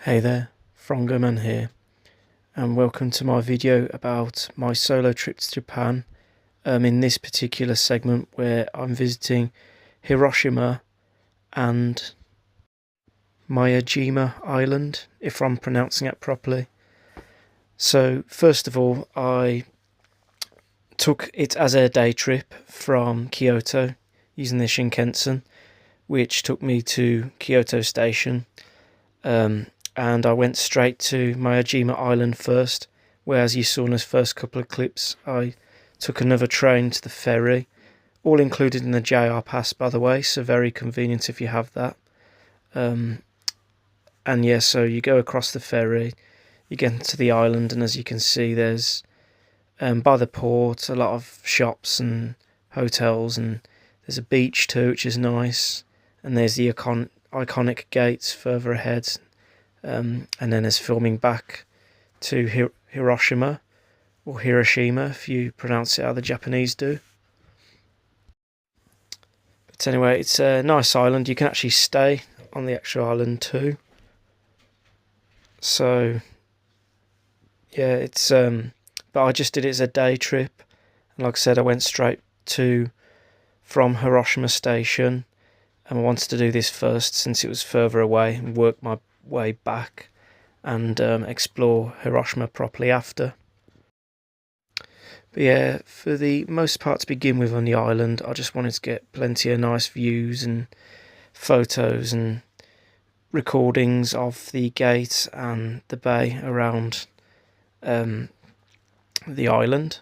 Hey there, Throngow here, and welcome to my video about my solo trip to Japan. In this particular segment where I'm visiting Hiroshima and Miyajima Island, if I'm pronouncing it properly. So first of all, I took it as a day trip from Kyoto using the Shinkansen, which took me to Kyoto Station. And I went straight to Miyajima Island first, where, as you saw in the first couple of clips, I took another train to the ferry, all included in the JR Pass, by the way, so very convenient if you have that. And yeah, so you go across the ferry, you get into the island, and as you can see, there's by the port a lot of shops and hotels, and there's a beach too, which is nice, and there's the iconic gates further ahead. And then there's filming back to Hiroshima, or Hiroshima if you pronounce it how the Japanese do. But anyway, it's a nice island. You can actually stay on the actual island too. So yeah, it's but I just did it as a day trip, and like I said, I went straight from Hiroshima Station, and I wanted to do this first since it was further away and work my way back and explore Hiroshima properly after. But yeah, for the most part to begin with on the island, I just wanted to get plenty of nice views and photos and recordings of the gate and the bay around the island.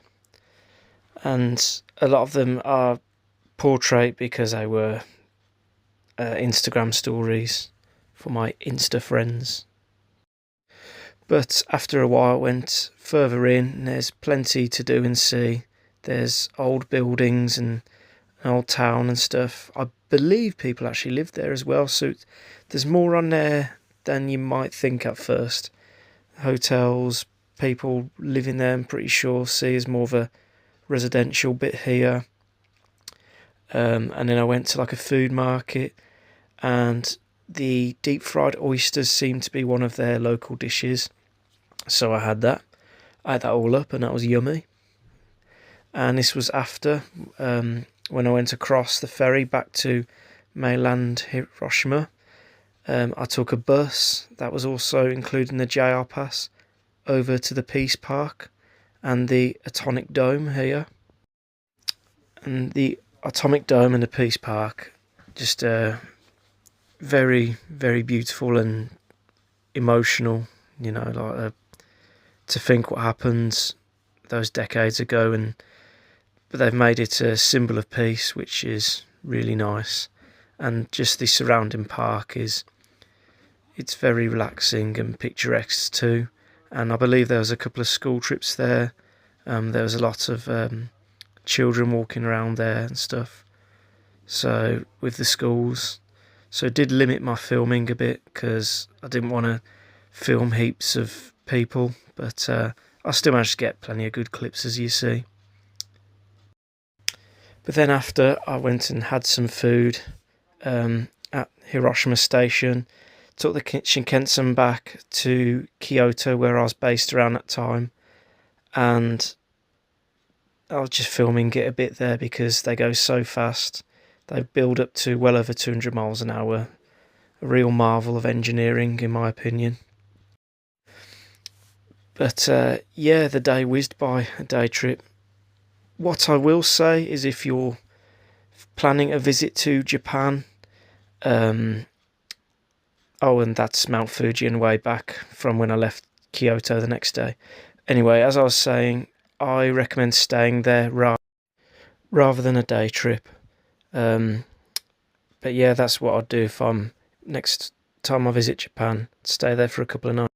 And a lot of them are portrait because they were Instagram stories for my Insta friends. But after a while I went further in, and there's plenty to do and see. There's old buildings and an old town and stuff. I believe people actually live there as well, so there's more on there than you might think at first. Hotels, people living there, I'm pretty sure. See, is more of a residential bit here. And then I went to like a food market, and the deep fried oysters seemed to be one of their local dishes, so I had that. I ate that all up, and that was yummy. And this was after when I went across the ferry back to mainland Hiroshima. I took a bus that was also included in the JR Pass over to the Peace Park and the Atomic Dome here. And the Atomic Dome and the Peace Park, just very, very beautiful and emotional, you know, like to think what happened those decades ago, but they've made it a symbol of peace, which is really nice. And just the surrounding park it's very relaxing and picturesque too. And I believe there was a couple of school trips there. There was a lot of children walking around there and stuff, so with the schools. So it did limit my filming a bit because I didn't want to film heaps of people, but I still managed to get plenty of good clips, as you see. But then after, I went and had some food at Hiroshima Station, took the Shinkansen back to Kyoto, where I was based around that time, and I was just filming it a bit there because they go so fast. They build up to well over 200 miles an hour. A real marvel of engineering, in my opinion. But yeah, the day whizzed by, a day trip. What I will say is, if you're planning a visit to Japan, oh, and that's Mount Fuji on the way back from when I left Kyoto the next day. Anyway, as I was saying, I recommend staying there rather than a day trip. But yeah, that's what I'd do if next time I visit Japan, stay there for a couple of nights.